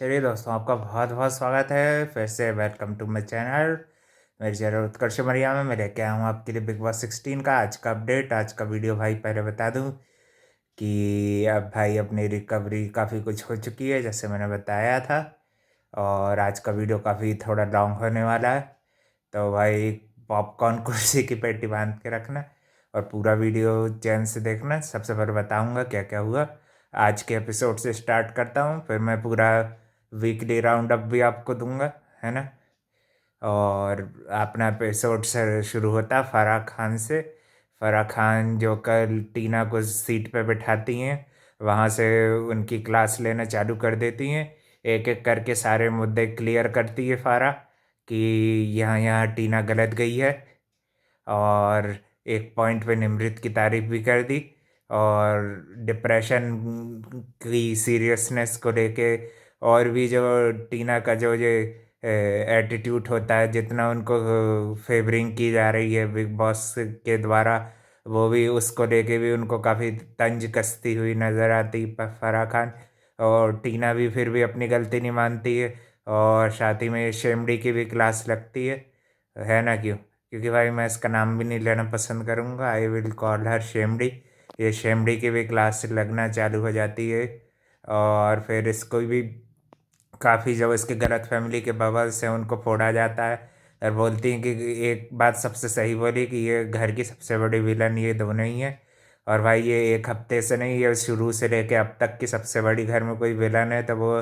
चलिए दोस्तों, आपका बहुत बहुत स्वागत है फिर से। Welcome to my channel. मेरे चैनल उत्कर्ष मरिया में मैं लेके आया हूँ आपके लिए बिग बॉस 16 का आज का अपडेट, आज का वीडियो। भाई पहले बता दूँ कि अब भाई अपनी रिकवरी काफ़ी कुछ हो चुकी है जैसे मैंने बताया था। और आज का वीडियो काफ़ी थोड़ा लॉन्ग होने वाला है, तो भाई पॉपकॉर्न कुर्सी की पेटी बांध के रखना और पूरा वीडियो चैन से देखना। सबसे पहले बताऊंगा क्या क्या हुआ। आज के एपिसोड से स्टार्ट करता हूँ, फिर मैं पूरा वीकली राउंड अप भी आपको दूंगा, है ना। और अपना एपिसोड से शुरू होता है फराह खान से। फराह खान जो कल टीना को सीट पे बिठाती हैं, वहाँ से उनकी क्लास लेना चालू कर देती हैं। एक एक करके सारे मुद्दे क्लियर करती है फारा कि यहाँ यहाँ टीना गलत गई है। और एक पॉइंट पे निमृत की तारीफ भी कर दी। और डिप्रेशन की सीरियसनेस को लेके और भी जो टीना का जो ये एटीट्यूड होता है, जितना उनको फेवरिंग की जा रही है बिग बॉस के द्वारा, वो भी उसको लेके भी उनको काफ़ी तंज कसती हुई नज़र आती फराह खान। और टीना भी फिर भी अपनी गलती नहीं मानती है और साथ ही में शेमडी की भी क्लास लगती है ना। क्यों? क्योंकि भाई मैं इसका नाम भी नहीं लेना पसंद करूँगा। आई विल कॉल हर शेमडी। ये शेमडी की भी क्लास लगना चालू हो जाती है। और फिर इसको भी काफ़ी जब इसके गलत फैमिली के बबल से उनको फोड़ा जाता है और बोलती हैं कि एक बात सबसे सही बोली कि ये घर की सबसे बड़ी विलन ये दोनों ही है। और भाई ये एक हफ्ते से नहीं, ये शुरू से लेके अब तक की सबसे बड़ी घर में कोई विलन है तो वो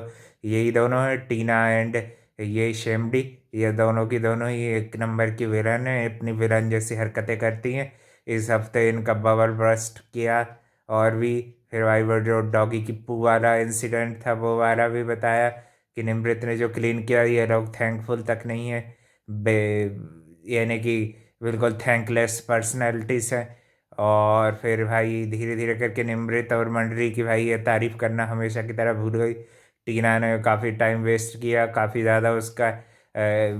यही दोनों है, टीना एंड ये शेमडी। ये दोनों की दोनों ही एक नंबर की विलन है, अपनी विलन जैसी हरकतें करती हैं। इस हफ्ते इनका बबल बर्स्ट किया। और भी फिर भाई वो जो डॉगी की पू वाला इंसिडेंट था वो वाला भी बताया कि निमृत ने जो क्लीन किया ये लोग थैंकफुल तक नहीं है। बे यानी कि बिल्कुल थैंकलेस पर्सनैलिटीज हैं। और फिर भाई धीरे धीरे करके निमृत और मंडली की भाई ये तारीफ करना हमेशा की तरह भूल गई। टीना ने काफ़ी टाइम वेस्ट किया, काफ़ी ज़्यादा उसका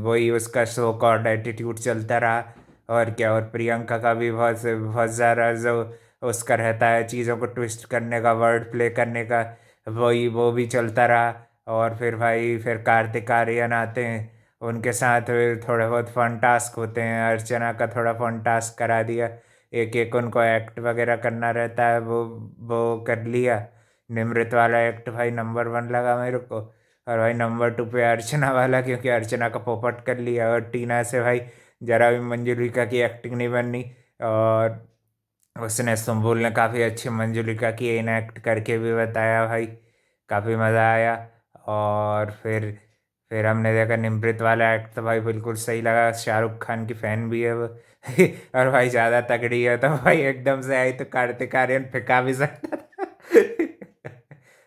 वही उसका शो कॉल्ड एटीट्यूड चलता रहा। और क्या, और प्रियंका का भी बहुत बहुत ज़्यादा जो उसका रहता है चीज़ों को ट्विस्ट करने का, वर्ड प्ले करने का, वही वो भी चलता रहा। और फिर भाई फिर कार्तिक आर्यन आते हैं, उनके साथ थोड़े बहुत फन टास्क होते हैं। अर्चना का थोड़ा फन टास्क करा दिया, एक एक उनको एक्ट वगैरह करना रहता है, वो कर लिया। निमृत वाला एक्ट भाई नंबर 1 लगा मेरे को। और भाई नंबर 2 पे अर्चना वाला, क्योंकि अर्चना का पोपट कर लिया। और टीना से भाई जरा भी मंजुलिका की एक्टिंग नहीं बननी। और उसने सुम्बुल ने काफ़ी अच्छी मंजुलिका की इन एक्ट करके भी बताया भाई, काफ़ी मज़ा आया। और फिर हमने देखा निमृत वाला एक्ट तो भाई बिल्कुल सही लगा। शाहरुख खान की फ़ैन भी है वो और भाई ज़्यादा तगड़ी है तो भाई एकदम से आई तो कार्तिक आर्यन फेंका भी सकता था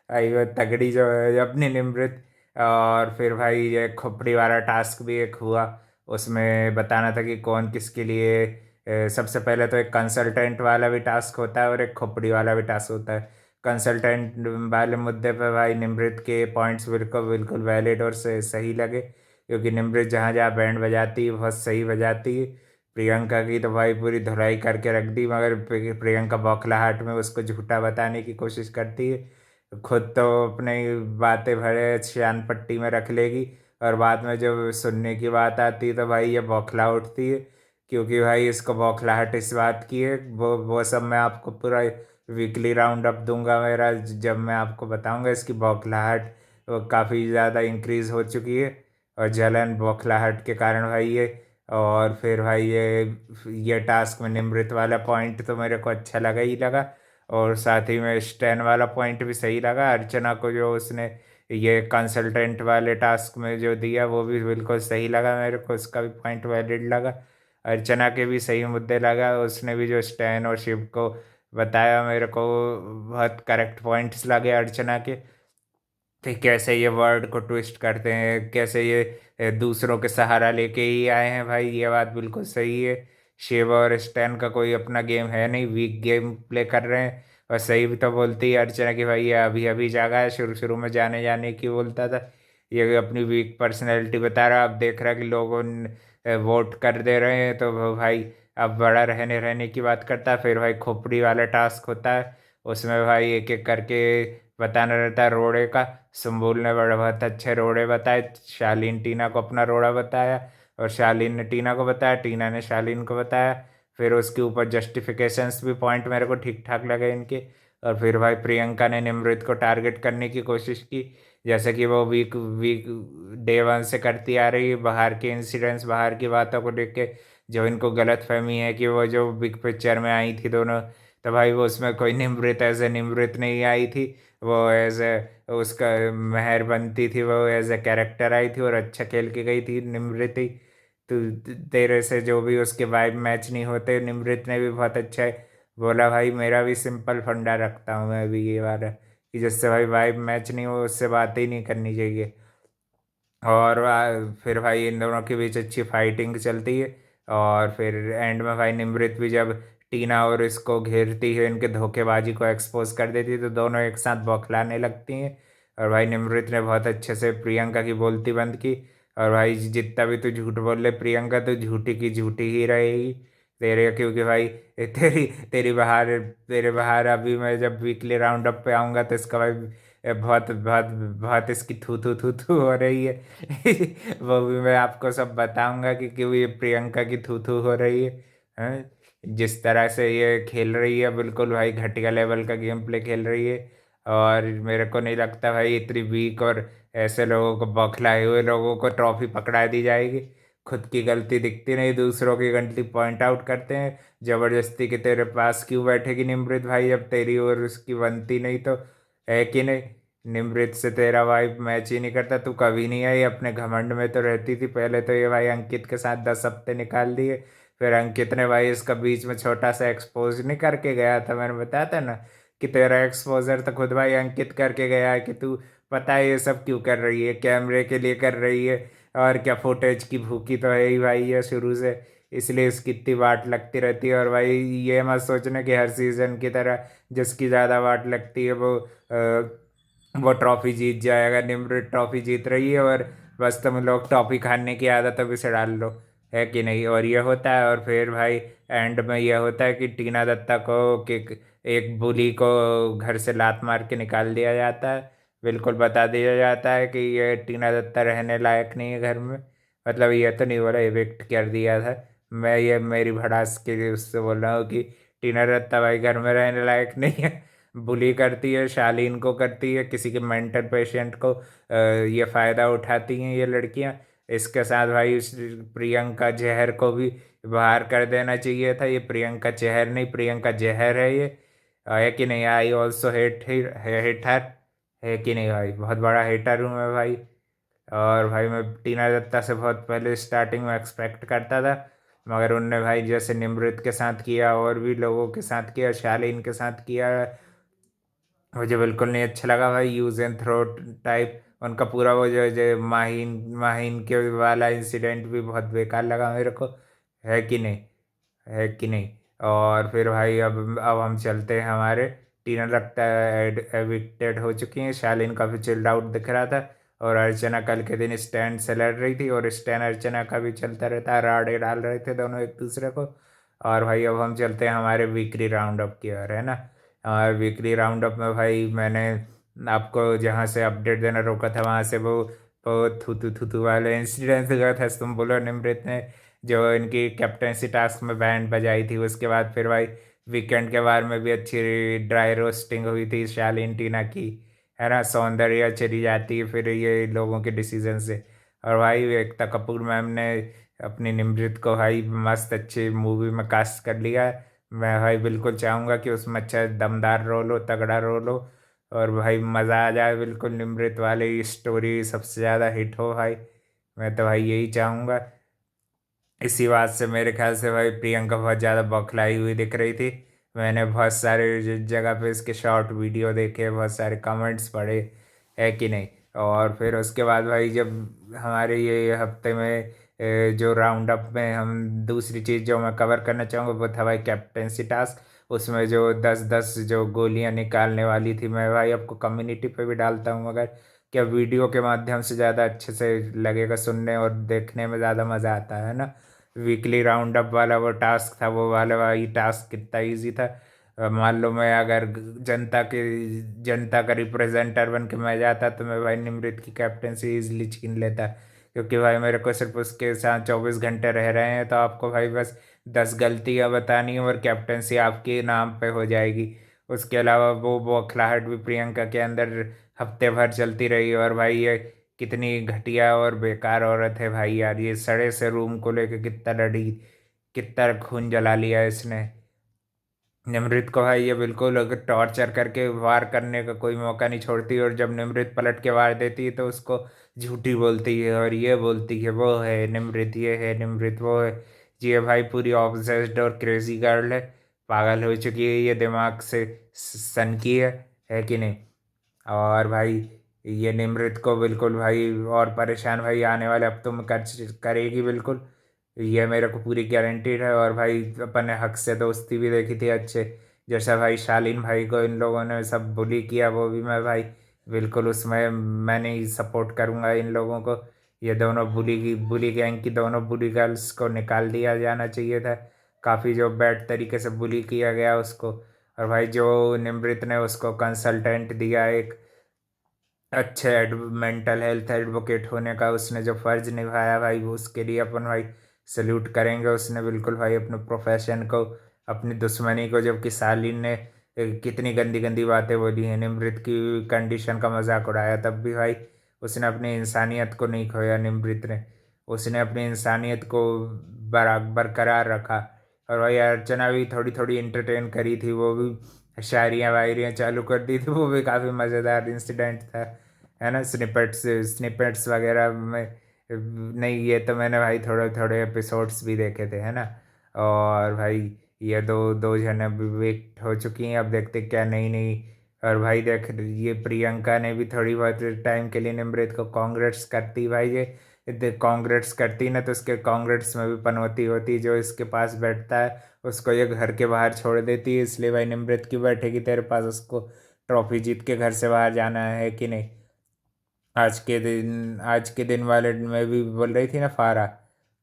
भाई वो तगड़ी जो है अपनी निमृत। और फिर भाई ये खोपड़ी वाला टास्क भी एक हुआ, उसमें बताना था कि कौन किसके लिए। सबसे पहले तो एक कंसल्टेंट वाला भी टास्क होता है और एक खोपड़ी वाला भी टास्क होता है। कंसल्टेंट वाले मुद्दे पे भाई निमृत के पॉइंट्स बिल्कुल बिल्कुल वैलिड और सही लगे, क्योंकि निमृत जहाँ जहाँ बैंड बजाती है बहुत सही बजाती है। प्रियंका की तो भाई पूरी धुलाई करके रख दी, मगर प्रियंका बौखलाहट में उसको झूठा बताने की कोशिश करती है। खुद तो अपनी बातें भरे शान पट्टी में रख लेगी और बाद में जब सुनने की बात आती है तो भाई ये बौखला उठती है। क्योंकि भाई इसको बौखलाहट इस बात की है, वो सब मैं आपको पूरा वीकली राउंड अप दूंगा मेरा, जब मैं आपको बताऊंगा इसकी बौखलाहट वो काफ़ी ज़्यादा इंक्रीज हो चुकी है। और जलन बौखलाहट के कारण भाई ये। और फिर भाई ये टास्क में निमृत वाला पॉइंट तो मेरे को अच्छा लगा ही लगा। और साथ ही में स्टैन वाला पॉइंट भी सही लगा, अर्चना को जो उसने ये कंसल्टेंट वाले टास्क में जो दिया वो भी बिल्कुल सही लगा मेरे को, उसका भी पॉइंट वैलिड लगा। अर्चना के भी सही मुद्दे लगा, उसने भी जो स्टैन और शिव को बताया मेरे को बहुत करेक्ट पॉइंट्स लगे अर्चना के। कि कैसे ये वर्ड को ट्विस्ट करते हैं, कैसे ये दूसरों के सहारा लेके ही आए हैं भाई, ये बात बिल्कुल सही है। शिव और स्टैन का कोई अपना गेम है नहीं, वीक गेम प्ले कर रहे हैं। और सही भी तो बोलती है अर्चना कि भाई ये अभी अभी जागा है, शुरू शुरू में जाने जाने की बोलता था, ये अपनी वीक पर्सनैलिटी बता रहा। अब देख रहा कि लोगों वोट कर दे रहे हैं तो वो भाई अब बड़ा रहने रहने की बात करता है। फिर भाई खोपड़ी वाला टास्क होता है, उसमें भाई एक एक करके बताना रहता है रोड़े का। सुम्बुल ने बड़े बहुत अच्छे रोड़े बताए, शालीन टीना को अपना रोड़ा बताया और शालीन ने टीना को बताया, टीना ने शालीन को बताया। फिर उसके ऊपर जस्टिफिकेशंस भी पॉइंट मेरे को ठीक ठाक लगे इनके। और फिर भाई प्रियंका ने निमृत को टारगेट करने की कोशिश की, जैसे कि वो वीक वीक डे वन से करती आ रही है, बाहर के इंसिडेंट्स बाहर की बातों को देख के जो इनको गलत फहमी है कि वो जो बिग पिक्चर में आई थी दोनों, तो भाई वो उसमें कोई निमृत एज ए निमृत नहीं आई थी, वो एज ए उसका मेहर बनती थी, वो एज ए कैरेक्टर आई थी और अच्छा खेल के गई थी निमृत ही। तो तेरे से जो भी उसके वाइब मैच नहीं होते, निमृत ने भी बहुत अच्छा बोला भाई मेरा भी सिंपल फंडा रखता हूँ मैं भी ये वाला, कि जिससे भाई वाइब मैच नहीं हो उससे बात ही नहीं करनी चाहिए। और फिर भाई इन दोनों के बीच अच्छी फाइटिंग चलती है। और फिर एंड में भाई निमृत भी जब टीना और इसको घेरती है, इनके धोखेबाजी को एक्सपोज कर देती है, तो दोनों एक साथ बौखलाने लगती हैं। और भाई निमृत ने बहुत अच्छे से प्रियंका की बोलती बंद की। और भाई जितना भी तू झूठ बोल ले प्रियंका, तो झूठी की झूठी ही रहेगी तेरे, क्योंकि भाई तेरी तेरे बाहर अभी मैं जब वीकली राउंड अप पे आऊँगा तो इसका भाई बहुत बहुत बहुत इसकी थू थू थू थू हो रही है। वो भी मैं आपको सब बताऊंगा कि क्यों ये प्रियंका की थू थू हो रही है। हैं? जिस तरह से ये खेल रही है बिल्कुल भाई घटिया लेवल का गेम प्ले खेल रही है। और मेरे को नहीं लगता भाई इतनी वीक और ऐसे लोगों को बौखलाए हुए लोगों को ट्रॉफी पकड़ा दी जाएगी। खुद की गलती दिखती नहीं, दूसरों की गलती पॉइंट आउट करते हैं जबरदस्ती कि तेरे पास क्यों बैठेगी निमृत भाई जब तेरी और उसकी बनती नहीं तो, है कि नहीं। निमृत से तेरा वाइब मैच ही नहीं करता, तू कभी नहीं आई, अपने घमंड में तो रहती थी पहले, तो ये भाई अंकित के साथ 10 हफ्ते निकाल दिए। फिर अंकित ने भाई इसका बीच में छोटा सा एक्सपोज नहीं करके गया था, मैंने बताया था ना कि तेरा एक्सपोजर तो खुद भाई अंकित करके गया है कि तू पता है ये सब क्यों कर रही है, कैमरे के लिए कर रही है। और क्या फुटेज की भूखी तो है ही भाई ये शुरू से, इसलिए इसकी इतनी वाट लगती रहती है। और भाई ये मत सोचना कि हर सीजन की तरह जिसकी ज़्यादा वाट लगती है वो ट्रॉफी जीत जाएगा। निम्र ट्रॉफी जीत रही है और बस तुम लोग टॉफी खाने की आदत अब इसे डाल लो, है कि नहीं। और ये होता है और फिर भाई एंड में यह होता है कि टीना दत्ता को कि एक बुली को घर से लात मार के निकाल दिया जाता है। बिल्कुल बता दिया जाता है कि ये टीना दत्ता रहने लायक नहीं है घर में, मतलब ये तो नहीं बोला, एविक्ट कर दिया था। मैं ये मेरी भड़ास के लिए उससे बोल रहा हूँ कि टीना दत्ता भाई घर में रहने लायक नहीं है। बुली करती है, शालीन को करती है, किसी के मेंटल पेशेंट को ये फ़ायदा उठाती हैं ये लड़कियां। इसके साथ भाई इस प्रियंका जहर को भी बाहर कर देना चाहिए था, ये प्रियंका जहर नहीं प्रियंका जहर है ये, है कि नहीं। आई ऑल्सो हेटर, है कि नहीं भाई, बहुत बड़ा हेटर हूँ मैं भाई। और भाई मैं टीना दत्ता से बहुत पहले स्टार्टिंग में एक्सपेक्ट करता था, मगर उनने भाई जैसे निमृत के साथ किया और भी लोगों के साथ किया, शालीन के साथ किया, मुझे बिल्कुल नहीं अच्छा लगा भाई। यूज एंड थ्रो टाइप उनका पूरा वो जो माहिन माहिन के वाला इंसिडेंट भी बहुत बेकार लगा मेरे को, है कि नहीं, है कि नहीं। और फिर भाई अब हम चलते हैं हमारे, टीना लगता है एविक्टेड हो चुकी हैं, शालीन काफ़ी चिल्ड आउट दिख रहा था। और अर्चना कल के दिन स्टैंड से लड़ रही थी और स्टैंड अर्चना का भी चलता रहता है, राड़े डाल रहे थे दोनों एक दूसरे को। और भाई अब हम चलते हैं हमारे वीकली राउंड अप की ओर, है ना। हमारे वीकली राउंड अप में भाई मैंने आपको जहाँ से अपडेट देना रोका था वहाँ से वो थू वाले इंसिडेंट हुआ था, तुम बोलो निमृत ने जो इनकी कैप्टनसी टास्क में बैंड बजाई थी। उसके बाद फिर भाई वीकेंड के बार में भी अच्छी ड्राई रोस्टिंग हुई थी शालीन टीना की, है ना। सौंदर्य चली जाती है फिर ये लोगों के डिसीजन से। और भाई एकता कपूर मैम ने अपनी निमृत को भाई मस्त अच्छी मूवी में कास्ट कर लिया है। मैं भाई बिल्कुल चाहूँगा कि उसमें अच्छा दमदार रोल हो, तगड़ा रोल हो, और भाई मज़ा आ जाए बिल्कुल, निमृत वाली स्टोरी सबसे ज़्यादा हिट हो भाई। मैं तो भाई यही चाहूँगा। इसी बात से मेरे ख्याल से भाई प्रियंका बहुत ज़्यादा बौखलाई हुई दिख रही थी। मैंने बहुत सारे जगह पे इसके शॉर्ट वीडियो देखे, बहुत सारे कमेंट्स पढ़े, है कि नहीं। और फिर उसके बाद भाई जब हमारे ये हफ्ते में जो राउंड अप में हम दूसरी चीज़ जो मैं कवर करना चाहूँगा वो था भाई कैप्टेंसी टास्क। उसमें जो 10-10 जो गोलियां निकालने वाली थी, मैं भाई आपको कम्युनिटी पे भी डालता हूँ, मगर क्या वीडियो के माध्यम से ज़्यादा अच्छे से लगेगा, सुनने और देखने में ज़्यादा मज़ा आता है ना। वीकली राउंड अप वाला वो टास्क था, वो वाला वही टास्क कितना इजी था। मान लो मैं अगर जनता का रिप्रेजेंटर बन के मैं जाता तो मैं भाई निमृत की कैप्टनसी इजली छीन लेता, क्योंकि भाई मेरे को सिर्फ उसके साथ 24 घंटे रह रहे हैं तो आपको भाई बस 10 गलतियां बतानी है और कैप्टनसी आपके नाम पे हो जाएगी। उसके अलावा वो बौखलाहट भी प्रियंका के अंदर हफ्ते भर चलती रही। और भाई ये कितनी घटिया और बेकार औरत है भाई यार, ये सड़े से रूम को लेके कितना लड़ी, कितना खून जला लिया इसने। निमृत को भाई ये बिल्कुल अगर टॉर्चर करके वार करने का कोई मौका नहीं छोड़ती, और जब निमृत पलट के वार देती है तो उसको झूठी बोलती है और ये बोलती है वो है निमृत, ये है निमृत, वो है। ये भाई पूरी ऑब्सेस्ड और क्रेजी गर्ल है, पागल हो चुकी है ये, दिमाग से सन की है कि नहीं। और भाई ये निमृत को बिल्कुल भाई और परेशान भाई आने वाले हफ्तों में करेगी बिल्कुल, ये मेरे को पूरी गारंटीड है। और भाई अपन ने हक से दोस्ती भी देखी थी अच्छे, जैसा भाई शालीन भाई को इन लोगों ने सब बुली किया, वो भी मैं भाई बिल्कुल उसमें मैंने ही सपोर्ट करूंगा इन लोगों को। ये दोनों बुली गैंग की दोनों बुली गर्ल्स को निकाल दिया जाना चाहिए था, काफ़ी जो बैड तरीके से बुली किया गया उसको। और भाई जो निमृत ने उसको कंसल्टेंट दिया एक अच्छे मेंटल हेल्थ एडवोकेट होने का, उसने जो फर्ज निभाया भाई वो उसके लिए अपन भाई सल्यूट करेंगे। उसने बिल्कुल भाई अपने प्रोफेशन को, अपनी दुश्मनी को, जबकि सालिन ने कितनी गंदी गंदी बातें बोली हैं, निमृत की कंडीशन का मजाक उड़ाया, तब भी भाई उसने अपनी इंसानियत को नहीं खोया। निमृत ने उसने अपनी इंसानियत को बरकरार रखा। और भाई अर्चना भी थोड़ी थोड़ी इंटरटेन करी थी, वो भी शायरियाँ वायरियाँ चालू कर दी थी, वो भी काफ़ी मज़ेदार इंसिडेंट था, है ना। स्निपेट्स स्निपेट्स वगैरह में नहीं, ये तो मैंने भाई थोड़े थोड़े एपिसोड्स भी देखे थे, है ना। और भाई ये दो दो जने विकेट हो चुकी हैं, अब देखते क्या नई नई। और भाई देख ये प्रियंका ने भी थोड़ी बहुत टाइम के लिए निमृत को कांग्रेट्स करती भाई, ये कांग्रेट्स करती ना तो उसके कांग्रेट्स में भी पनौती होती, जो इसके पास बैठता है उसको ये घर के बाहर छोड़ देती है, इसलिए भाई निमृत क्यों बैठेगी तेरे पास, उसको ट्रॉफी जीत के घर से बाहर जाना है कि नहीं। आज के दिन वाले में भी बोल रही थी ना फारा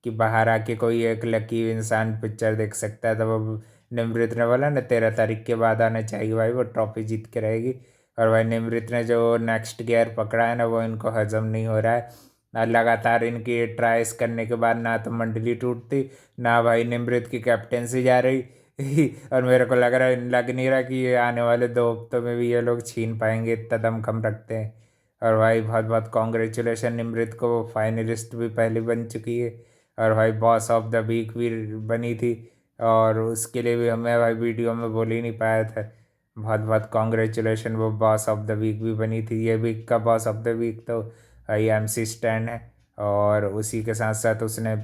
कि बाहर आके कोई एक लकी इंसान पिक्चर देख सकता है, तो वो निमृत ने बोला ना 13 तारीख के बाद आना चाहिए भाई, वो ट्रॉफी जीत के रहेगी। और भाई निमृत ने जो नेक्स्ट गियर पकड़ा है ना वो इनको हजम नहीं हो रहा है, ना लगातार इनकी ट्राइस करने के बाद ना तो मंडली टूटती, ना भाई निमृत की कैप्टेंसी जा रही। और मेरे को लग नहीं रहा कि ये आने वाले 2 हफ्तों में भी ये लोग छीन पाएंगे, इतना दमखम रखते हैं। और भाई बहुत बहुत कॉन्ग्रेचुलेशन निमृत को, वो फाइनलिस्ट भी पहले बन चुकी है, और भाई बॉस ऑफ द वीक भी बनी थी, और उसके लिए भी हमें भाई वीडियो में बोल ही नहीं पाया था। बहुत बहुत कॉन्ग्रेचुलेशन, वो बॉस ऑफ द वीक भी बनी थी। ये वीक का बॉस ऑफ द वीक तो भाई MC स्टैन है, और उसी के साथ साथ उसने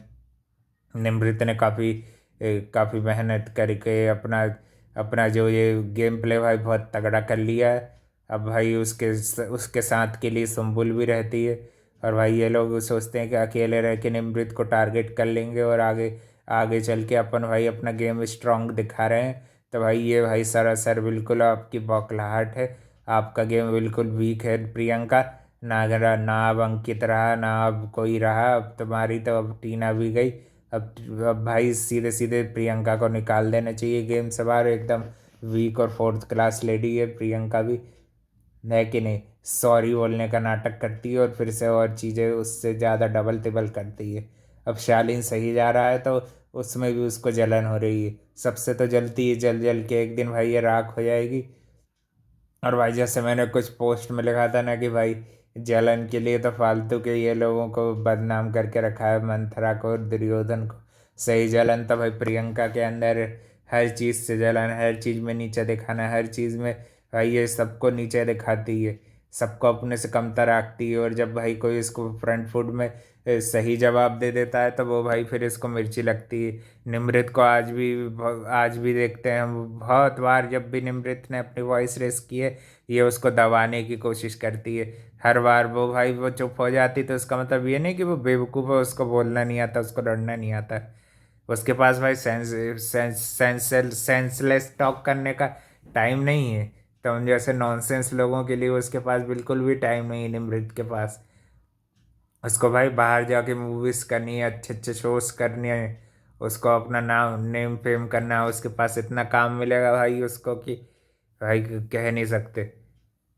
निमृत ने काफ़ी मेहनत करके अपना अपना जो ये गेम प्ले भाई बहुत तगड़ा कर लिया है। अब भाई उसके साथ के लिए सुम्बुल भी रहती है, और भाई ये लोग सोचते हैं कि अकेले रह के निमृत को टारगेट कर लेंगे और आगे आगे चल के अपन भाई अपना गेम स्ट्रांग दिखा रहे हैं। तो भाई ये भाई सरासर बिल्कुल आपकी बौखलाहट है, आपका गेम बिल्कुल वीक है प्रियंका। ना अब अंकित रहा, ना अब कोई रहा, अब तुम्हारी तो अब टीना भी गई। अब भाई सीधे सीधे प्रियंका को निकाल देना चाहिए गेम से बाहर, एकदम वीक और फोर्थ क्लास लेडी है प्रियंका भी, है कि नहीं। सॉरी बोलने का नाटक करती है और फिर से और चीज़ें उससे ज़्यादा डबल तिबल करती है। अब शालीन सही जा रहा है तो उसमें भी उसको जलन हो रही है, सबसे तो जलती है, जल जल के एक दिन भाई ये राख हो जाएगी। और भाई जैसे मैंने कुछ पोस्ट में लिखा था ना कि भाई जलन के लिए तो फालतू के ये लोगों को बदनाम करके रखा है, मंथरा को और दुर्योधन को। सही जलन तो भाई प्रियंका के अंदर हर चीज़ से जलन, हर चीज़ में नीचे दिखाना, हर चीज़ में भाई ये सबको नीचे दिखाती है, सबको अपने से कमतर आंकती है। और जब भाई कोई इसको फ्रंट फुट में सही जवाब दे देता है तो वो भाई फिर इसको मिर्ची लगती है। निमृत को आज भी देखते हैं हम बहुत बार, जब भी निमृत ने अपनी वॉइस रेस की है ये उसको दबाने की कोशिश करती है, हर बार वो भाई वो चुप हो जाती, तो उसका मतलब ये नहीं कि वो बेवकूफ़ है, उसको बोलना नहीं आता, उसको लड़ना नहीं आता। उसके पास भाई सेंसलेस टॉक करने का टाइम नहीं है, तो उन जैसे नॉनसेंस लोगों के लिए उसके पास बिल्कुल भी टाइम नहीं है निमृत के पास। उसको भाई बाहर जाके मूवीज करनी है, अच्छे अच्छे शोज करने हैं, उसको अपना नाम नेम फेम करना है, उसके पास इतना काम मिलेगा भाई उसको कि भाई कह नहीं सकते।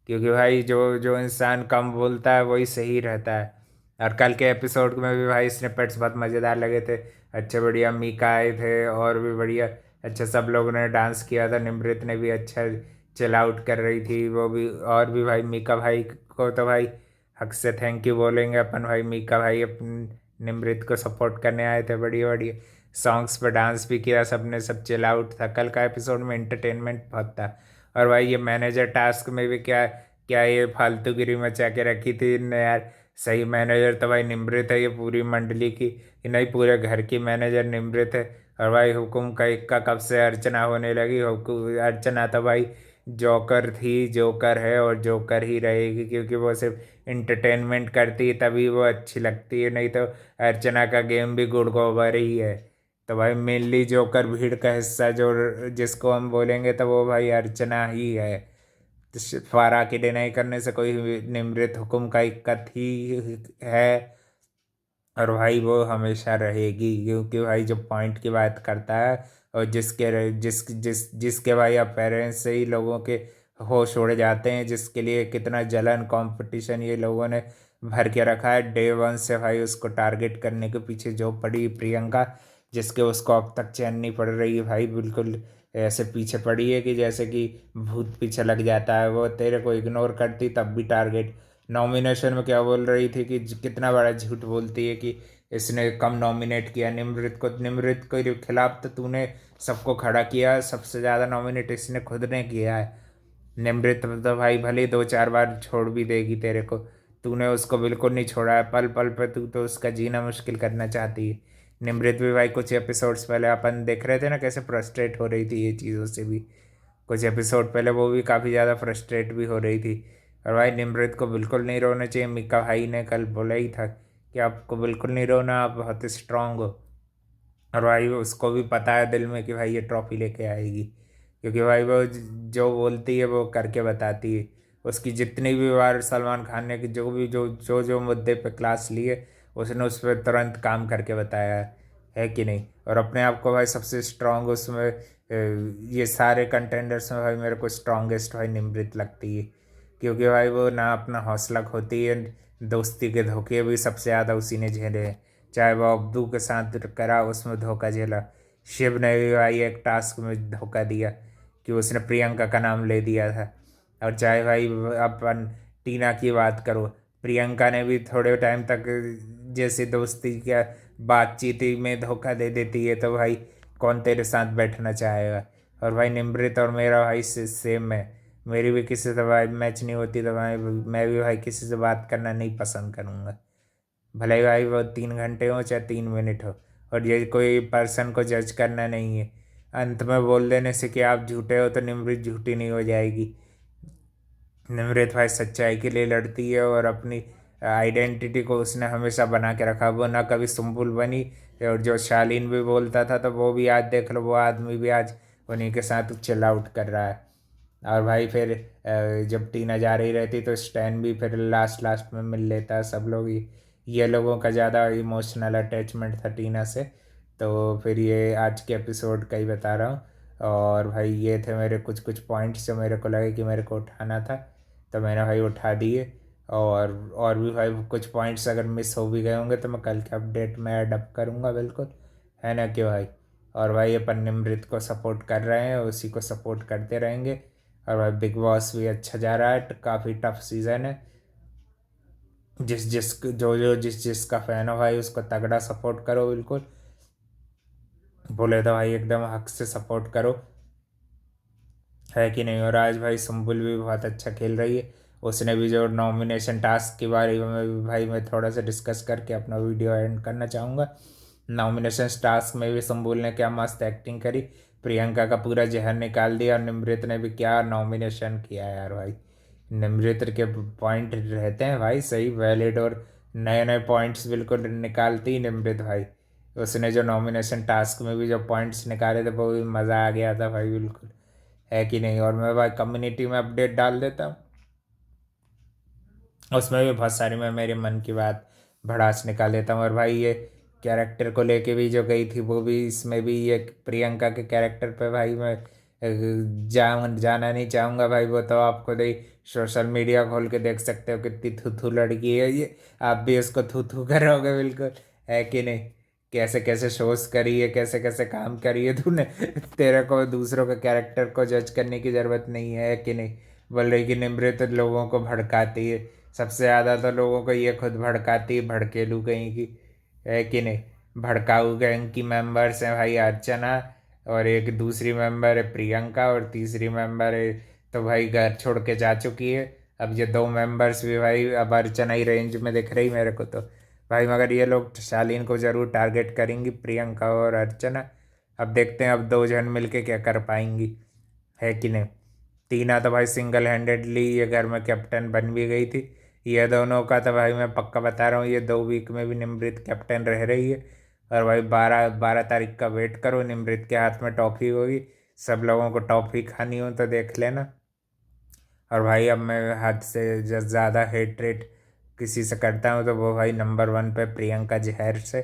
क्योंकि भाई जो जो इंसान कम बोलता है वही सही रहता है। और कल के एपिसोड में भी भाई स्निपेट्स बहुत मज़ेदार लगे थे। अच्छे बढ़िया मीका आए थे और भी बढ़िया अच्छा सब लोगों ने डांस किया था। निमृत ने भी अच्छा चिल आउट कर रही थी वो भी। और भी भाई मीका भाई को तो भाई हक से थैंक यू बोलेंगे अपन। भाई मीका भाई अपन निमृत को सपोर्ट करने आए थे बढ़िया बढ़िया। सॉन्ग्स पर डांस भी किया सबने, सब चिल आउट था। कल का एपिसोड में एंटरटेनमेंट बहुत था। और भाई ये मैनेजर टास्क में भी क्या क्या ये फालतूगिरी मचा के रखी थी इनने यार। सही मैनेजर तो भाई निमृत है, ये पूरी मंडली की, ये नहीं पूरे घर की मैनेजर निमृत है। और भाई हुकुम का इक्का कब से अर्चना होने लगी। हुकुम अर्चना तो भाई जोकर थी, जोकर है और जोकर ही रहेगी। क्योंकि वो सिर्फ इंटरटेनमेंट करती है तभी वो अच्छी लगती है, नहीं तो अर्चना का गेम भी गुड़ गोबर ही है। तो भाई मेनली जोकर भीड़ का हिस्सा जो जिसको हम बोलेंगे तो वो भाई अर्चना ही है। तो फारा की डिनाई करने से कोई निमृत हुकुम का इक्कत ही है। और भाई वो हमेशा रहेगी क्योंकि भाई जो पॉइंट की बात करता है और जिसके भाई अपेरेंस से ही लोगों के होश उड़ जाते हैं, जिसके लिए कितना जलन कंपटीशन ये लोगों ने भर के रखा है डे वन से। भाई उसको टारगेट करने के पीछे जो पड़ी प्रियंका, जिसके उसको अब तक चैन नहीं पड़ रही है भाई। बिल्कुल ऐसे पीछे पड़ी है कि जैसे कि भूत पीछे लग जाता है। वो तेरे को इग्नोर करती तब भी टारगेट। नॉमिनेशन में क्या बोल रही थी कि कितना बड़ा झूठ बोलती है कि इसने कम नॉमिनेट किया निमृत को। निमृत के खिलाफ तो तूने सबको खड़ा किया, सबसे ज़्यादा नॉमिनेट इसने खुद ने किया है। निमृत तो भाई भले ही 2-4 बार छोड़ भी देगी तेरे को, तूने उसको बिल्कुल नहीं छोड़ा है। पल पल पे तू तो उसका जीना मुश्किल करना चाहती है। निमृत भी भाई कुछ एपिसोड्स पहले अपन देख रहे थे ना कैसे फ्रस्ट्रेट हो रही थी ये चीज़ों से भी। कुछ एपिसोड पहले वो भी काफ़ी ज़्यादा फ्रस्ट्रेट भी हो रही थी। और भाई निमृत को बिल्कुल नहीं रोना चाहिए। मिका भाई ने कल बोला ही था कि आपको बिल्कुल नहीं रोना, आप बहुत स्ट्रांग हो। और भाई उसको भी पता है दिल में कि भाई ये ट्रॉफी लेके आएगी। क्योंकि भाई वो जो बोलती है वो करके बताती है। उसकी जितनी भी बार सलमान खान ने कि जो भी जो मुद्दे पे क्लास लिए उसने उस पर तुरंत काम करके बताया है कि नहीं। और अपने आप को भाई सबसे स्ट्रांग उसमें ये सारे कंटेंडर्स में भाई मेरे को स्ट्रांगेस्ट भाई निमृत लगती है। क्योंकि भाई वो ना अपना हौसला खोती है, दोस्ती के धोखे भी सबसे ज़्यादा उसी ने झेले हैं। चाहे वो अब्दू के साथ करा उसमें धोखा झेला, शिव ने भी भाई एक टास्क में धोखा दिया कि उसने प्रियंका का नाम ले दिया था। और चाहे भाई अपन टीना की बात करो, प्रियंका ने भी थोड़े टाइम तक जैसे दोस्ती का बातचीत में धोखा दे देती है तो भाई कौन तेरे साथ बैठना चाहेगा। और भाई निमृत और मेरा भाई सेम है। मेरी भी किसी से भाई मैच नहीं होती तो भाई मैं भी भाई किसी से बात करना नहीं पसंद करूँगा। भले ही भाई वो 3 घंटे हो चाहे 3 मिनट हो। और ये कोई पर्सन को जज करना नहीं है। अंत में बोल देने से कि आप झूठे हो तो निमृत झूठी नहीं हो जाएगी। निमृत भाई सच्चाई के लिए लड़ती है और अपनी आइडेंटिटी को उसने हमेशा बना के रखा। वो ना कभी सुम्बुल बनी। और जो शालीन भी बोलता था तो वो भी आज देख लो, वो आदमी भी आज उन्हीं के साथ चिल आउट कर रहा है। और भाई फिर जब टीना जा रही रहती तो स्टैन भी फिर लास्ट लास्ट में मिल लेता है सब लोग ये लोगों का ज़्यादा इमोशनल अटैचमेंट था टीना से। तो फिर ये आज के एपिसोड का ही बता रहा हूँ। और भाई ये थे मेरे कुछ कुछ पॉइंट्स जो मेरे को लगे कि मेरे को उठाना था, तो मैंने भाई उठा दिए। और भी भाई कुछ पॉइंट्स अगर मिस हो भी गए होंगे तो मैं कल के अपडेट में ऐड अप करूँगा बिल्कुल, है ना क्यों भाई। और भाई अपन निमृत को सपोर्ट कर रहे हैं, उसी को सपोर्ट करते रहेंगे। और भाई बिग बॉस भी अच्छा जा रहा है, काफ़ी टफ सीज़न है। जिस जिसका फैन हो भाई उसको तगड़ा सपोर्ट करो बिल्कुल। बोले तो भाई एकदम हक से सपोर्ट करो, है कि नहीं। और आज भाई सुम्बुल भी बहुत अच्छा खेल रही है। उसने भी जो नॉमिनेशन टास्क के बारे में भी भाई मैं थोड़ा सा डिस्कस करके अपना वीडियो एंड करना चाहूँगा। नॉमिनेशन टास्क में भी सुम्बुल ने क्या मस्त एक्टिंग करी, प्रियंका का पूरा जहर निकाल दिया। और निमृत ने भी क्या नॉमिनेशन किया यार भाई। निमृत के पॉइंट रहते हैं भाई सही वैलिड, और नए नए पॉइंट्स बिल्कुल निकालती ही निमृत भाई। उसने जो नॉमिनेशन टास्क में भी जो पॉइंट्स निकाले थे वो भी मज़ा आ गया था भाई बिल्कुल, है कि नहीं। और मैं भाई कम्युनिटी में अपडेट डाल देता हूँ, उसमें भी बहुत सारी मैं मेरे मन की बात भड़ास निकाल देता हूँ। और भाई ये कैरेक्टर को लेके भी जो गई थी वो भी इसमें भी ये प्रियंका के कैरेक्टर पे भाई मैं जाना नहीं चाहूँगा भाई। वो तो आप खुद ही सोशल मीडिया खोल के देख सकते हो कितनी थू लड़की है ये। आप भी उसको थू करोगे बिल्कुल, है कि नहीं? कैसे कैसे शोज करी है, कैसे कैसे काम करी है तूने। तेरे को दूसरों के कैरेक्टर को जज करने की ज़रूरत नहीं है कि नहीं? बोल रही कि निमृत लोगों को भड़काती है, सबसे ज़्यादा तो लोगों को ये खुद भड़काती है, भड़केलू कहीं की, है कि नहीं? भड़काऊ गैंग की मेंबर्स हैं भाई अर्चना, और एक दूसरी मेंबर है प्रियंका, और तीसरी मेंबर है तो भाई घर छोड़ के जा चुकी है। अब ये दो मेंबर्स भी भाई अब अर्चना ही रेंज में दिख रही मेरे को तो भाई। मगर ये लोग शालीन को ज़रूर टारगेट करेंगी, प्रियंका और अर्चना। अब देखते हैं अब दो जन मिलके क्या कर पाएंगी, है कि नहीं? टीना तो भाई सिंगल हैंडेडली ये घर में कैप्टन बन भी गई थी। ये दोनों का तो भाई मैं पक्का बता रहा हूँ, ये 2 वीक में भी निमृत कैप्टन रह रही है। और भाई 12 तारीख का वेट करो, निमृत के हाथ में टॉफ़ी होगी। सब लोगों को टॉफ़ी खानी हो तो देख लेना। और भाई अब मैं हद से ज़्यादा हेट रेट किसी से करता हूँ तो वो भाई नंबर 1 पे प्रियंका जहर से,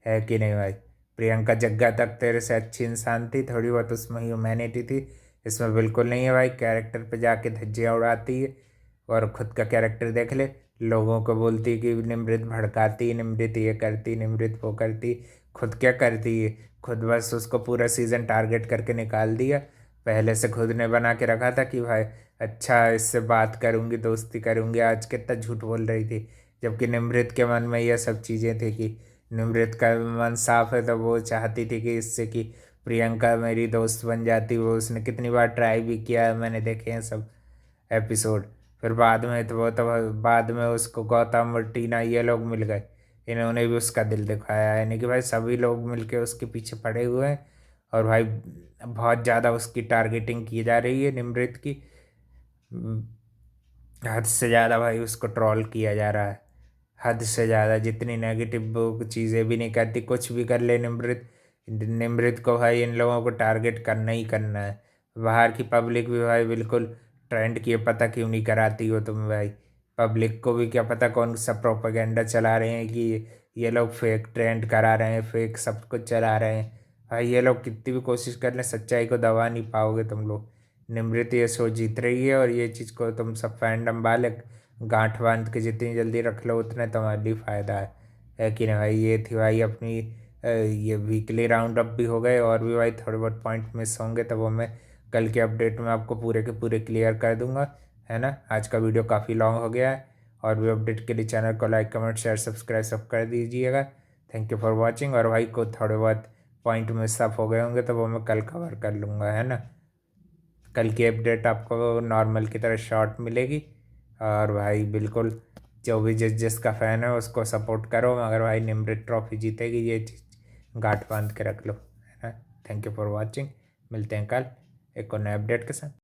है कि नहीं भाई? प्रियंका जग्गा तक तेरे से अच्छी इंसान थी, थोड़ी बहुत उसमें ह्यूमैनिटी थी, इसमें बिल्कुल नहीं है भाई। कैरेक्टर पे जाके धज्जियाँ उड़ाती है और खुद का कैरेक्टर देख ले। लोगों को बोलती कि निमृत भड़काती, निमृत ये करती, निमृत वो करती। खुद क्या करती है? खुद बस उसको पूरा सीज़न टारगेट करके निकाल दिया। पहले से खुद ने बना के रखा था कि भाई अच्छा इससे बात करूंगी, दोस्ती करूंगी। आज कितना झूठ बोल रही थी, जबकि निमृत के मन में ये सब चीज़ें थी कि निमृत का मन साफ है तो वो चाहती थी कि इससे कि प्रियंका मेरी दोस्त बन जाती। वो उसने कितनी बार ट्राई भी किया है, मैंने देखे हैं सब एपिसोड। फिर बाद में तो वो तो बाद में उसको गौतम और टीना ये लोग मिल गए, इन्होंने भी उसका दिल दिखाया है। यानी कि भाई सभी लोग मिलके उसके पीछे पड़े हुए हैं। और भाई बहुत ज़्यादा उसकी टारगेटिंग की जा रही है निमृत की। हद से ज़्यादा भाई उसको ट्रोल किया जा रहा है, हद से ज़्यादा। जितनी नेगेटिव वो चीज़ें भी नहीं करती, कुछ भी कर ले निमृत, निमृत को भाई इन लोगों को टारगेट करना ही करना है। बाहर की पब्लिक भी भाई बिल्कुल ट्रेंड की पता क्यों नहीं कराती हो तुम भाई? पब्लिक को भी क्या पता कौन सा प्रोपेगेंडा चला रहे हैं कि ये लोग फेक ट्रेंड करा रहे हैं, फेक सब कुछ चला रहे हैं। भाई ये लोग कितनी भी कोशिश कर लें, सच्चाई को दबा नहीं पाओगे तुम लोग। निमृत ये शो जीत रही है और ये चीज़ को तुम सब फैंडम वाले गांठ बांध के जितनी जल्दी रख लो उतने तुम्हारे लिए फ़ायदा है कि नहीं भाई? ये थी भाई अपनी ये वीकली राउंड अप भी हो गए, और भी भाई थोड़े बहुत पॉइंट मिस होंगे तो वो मैं कल के अपडेट में आपको पूरे के पूरे क्लियर कर दूंगा, है ना? आज का वीडियो काफ़ी लॉन्ग हो गया है। और भी अपडेट के लिए चैनल को लाइक कमेंट शेयर सब्सक्राइब सब कर दीजिएगा। Thank you for watching. और भाई को थोड़े बहुत पॉइंट मिस अप हो गए होंगे तो वो मैं कल कवर कर लूँगा, है ना? कल की अपडेट आपको नॉर्मल की तरह शॉर्ट मिलेगी। और भाई बिल्कुल जो भी जिसका फ़ैन है उसको सपोर्ट करो, मगर भाई निमृत ट्रॉफी जीतेगी, ये चीज़ गांठ बांध के रख लो, है ना? Thank you for watching. मिलते हैं कल एक और नए अपडेट के साथ।